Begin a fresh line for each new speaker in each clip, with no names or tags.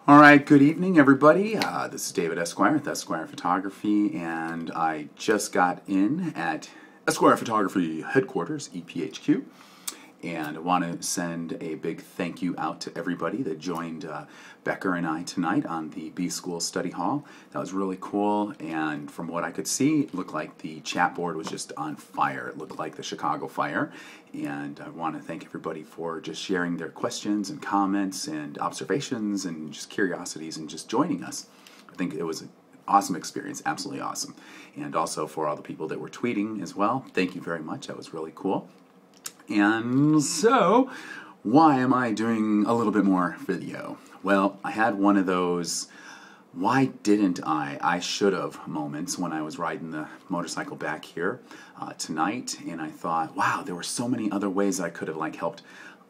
All right, good evening, everybody. This is David Esquire with Esquire Photography, and I just got in at Esquire Photography headquarters, EPHQ, and I want to send a big thank you out to everybody that joined Becker and I tonight on the B School Study Hall. That was really cool, and from what I could see, it looked like the chat board was just on fire. It looked like the Chicago fire, and I want to thank everybody for just sharing their questions and comments and observations and just curiosities and just joining us. I think it was an awesome experience, absolutely awesome. And also for all the people that were tweeting as well, thank you very much. That was really cool. And so, why am I doing a little bit more video? Well, I had one of those why didn't I should have moments when I was riding the motorcycle back here tonight, and I thought, wow, there were so many other ways I could have helped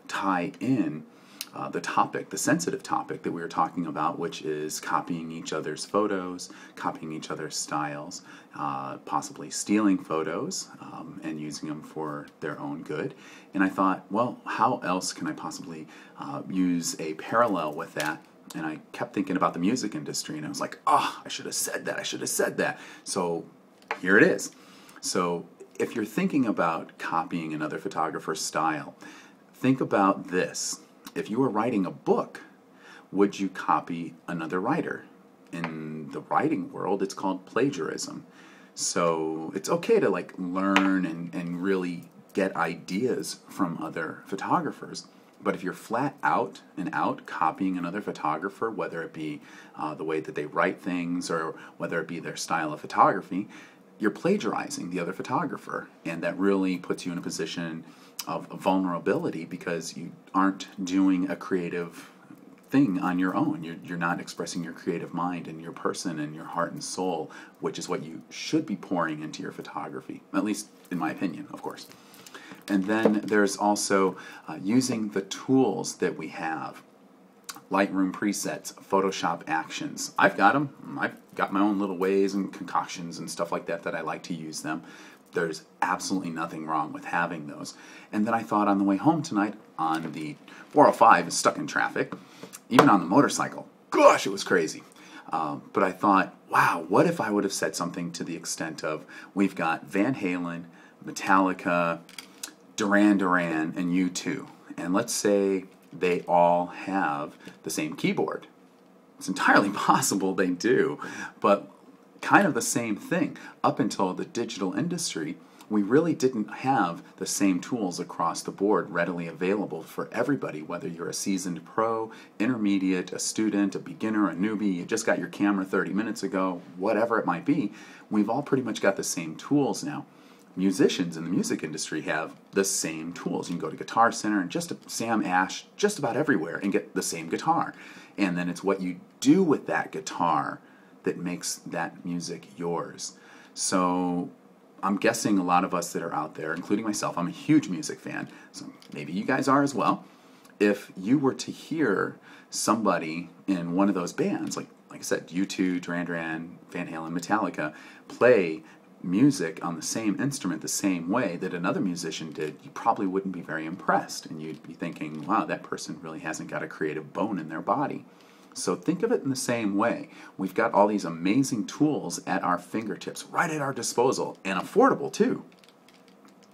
tie in the topic, the sensitive topic that we were talking about, which is copying each other's photos, copying each other's styles, possibly stealing photos and using them for their own good. And I thought, well, how else can I possibly use a parallel with that? And I kept thinking about the music industry, and I was like, oh, I should have said that, I should have said that. So here it is. So if you're thinking about copying another photographer's style, think about this. If you were writing a book, would you copy another writer? In the writing world, it's called plagiarism. So it's okay to learn and really get ideas from other photographers. But if you're flat out and out copying another photographer, whether it be the way that they write things or whether it be their style of photography, you're plagiarizing the other photographer. And that really puts you in a position of vulnerability because you aren't doing a creative thing on your own. You're not expressing your creative mind and your person and your heart and soul, which is what you should be pouring into your photography, at least in my opinion, of course. And then there's also using the tools that we have. Lightroom presets, Photoshop actions. I've got them. I've got my own little ways and concoctions and stuff like that that I like to use them. There's absolutely nothing wrong with having those. And then I thought on the way home tonight on the 405, stuck in traffic, even on the motorcycle, gosh, it was crazy. But I thought, wow, what if I would have said something to the extent of, we've got Van Halen, Metallica, Duran Duran, and U2. And let's say they all have the same keyboard. It's entirely possible they do, but kind of the same thing. Up until the digital industry, we really didn't have the same tools across the board readily available for everybody, whether you're a seasoned pro, intermediate, a student, a beginner, a newbie, you just got your camera 30 minutes ago, whatever it might be. We've all pretty much got the same tools now. Musicians in the music industry have the same tools. You can go to Guitar Center and just Sam Ash just about everywhere and get the same guitar. And then it's what you do with that guitar that makes that music yours. So I'm guessing a lot of us that are out there, including myself, I'm a huge music fan, so maybe you guys are as well. If you were to hear somebody in one of those bands, like I said, U2, Duran Duran, Van Halen, Metallica, play music on the same instrument the same way that another musician did, you probably wouldn't be very impressed, and you'd be thinking, wow, that person really hasn't got a creative bone in their body. So think of it in the same way. We've got all these amazing tools at our fingertips, right at our disposal, and affordable too.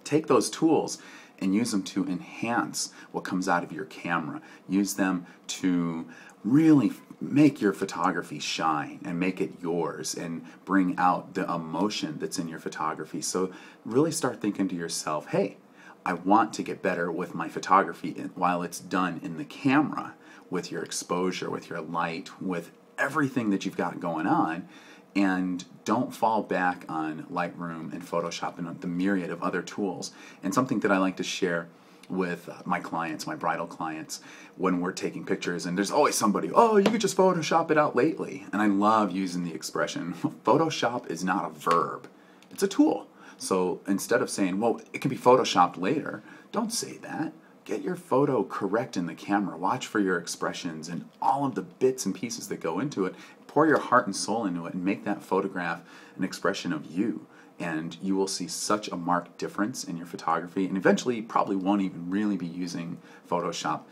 Take those tools and use them to enhance what comes out of your camera. Use them to really make your photography shine and make it yours and bring out the emotion that's in your photography. So really start thinking to yourself, hey, I want to get better with my photography while it's done in the camera, with your exposure, with your light, with everything that you've got going on, and don't fall back on Lightroom and Photoshop and the myriad of other tools. And something that I like to share with my clients, my bridal clients, when we're taking pictures, and there's always somebody, oh, you could just Photoshop it out lately. And I love using the expression, Photoshop is not a verb, it's a tool. So instead of saying, well, it can be Photoshopped later, don't say that. Get your photo correct in the camera. Watch for your expressions and all of the bits and pieces that go into it. Pour your heart and soul into it and make that photograph an expression of you. And you will see such a marked difference in your photography. And eventually you probably won't even really be using Photoshop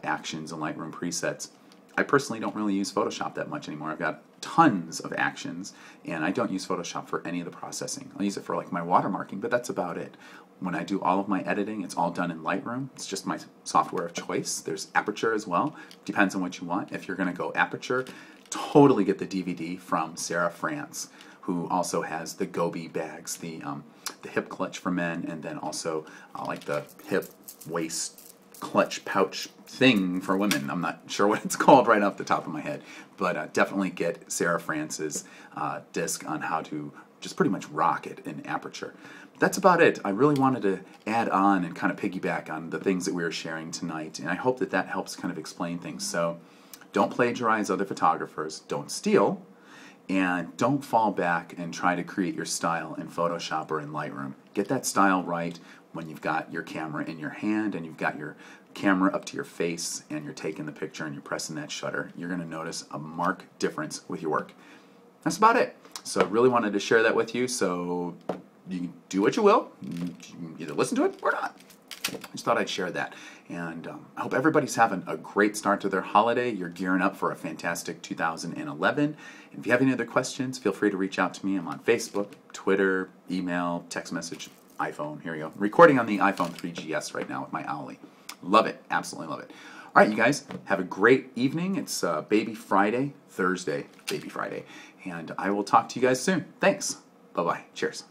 actions and Lightroom presets. I personally don't really use Photoshop that much anymore. I've got tons of actions, and I don't use Photoshop for any of the processing. I'll use it for like my watermarking, but that's about it. When I do all of my editing, it's all done in Lightroom. It's just my software of choice. There's Aperture as well. Depends on what you want. If you're going to go Aperture, totally get the DVD from Sarah France, who also has the Gobi bags, the hip clutch for men, and then also like the hip waist clutch pouch thing for women. I'm not sure what it's called right off the top of my head, but definitely get Sarah France's disc on how to just pretty much rock it in Aperture. That's about it. I really wanted to add on and kind of piggyback on the things that we were sharing tonight, and I hope that that helps kind of explain things. So don't plagiarize other photographers, don't steal, and don't fall back and try to create your style in Photoshop or in Lightroom. Get that style right when you've got your camera in your hand and you've got your camera up to your face and you're taking the picture and you're pressing that shutter. You're going to notice a marked difference with your work. That's about it. So I really wanted to share that with you, so you can do what you will. You can either listen to it or not. I just thought I'd share that. And I hope everybody's having a great start to their holiday. You're gearing up for a fantastic 2011. And if you have any other questions, feel free to reach out to me. I'm on Facebook, Twitter, email, text message, iPhone. Here we go. I'm recording on the iPhone 3GS right now with my Owly. Love it. Absolutely love it. All right, you guys, have a great evening. It's Baby Friday, Thursday, Baby Friday. And I will talk to you guys soon. Thanks. Bye-bye. Cheers.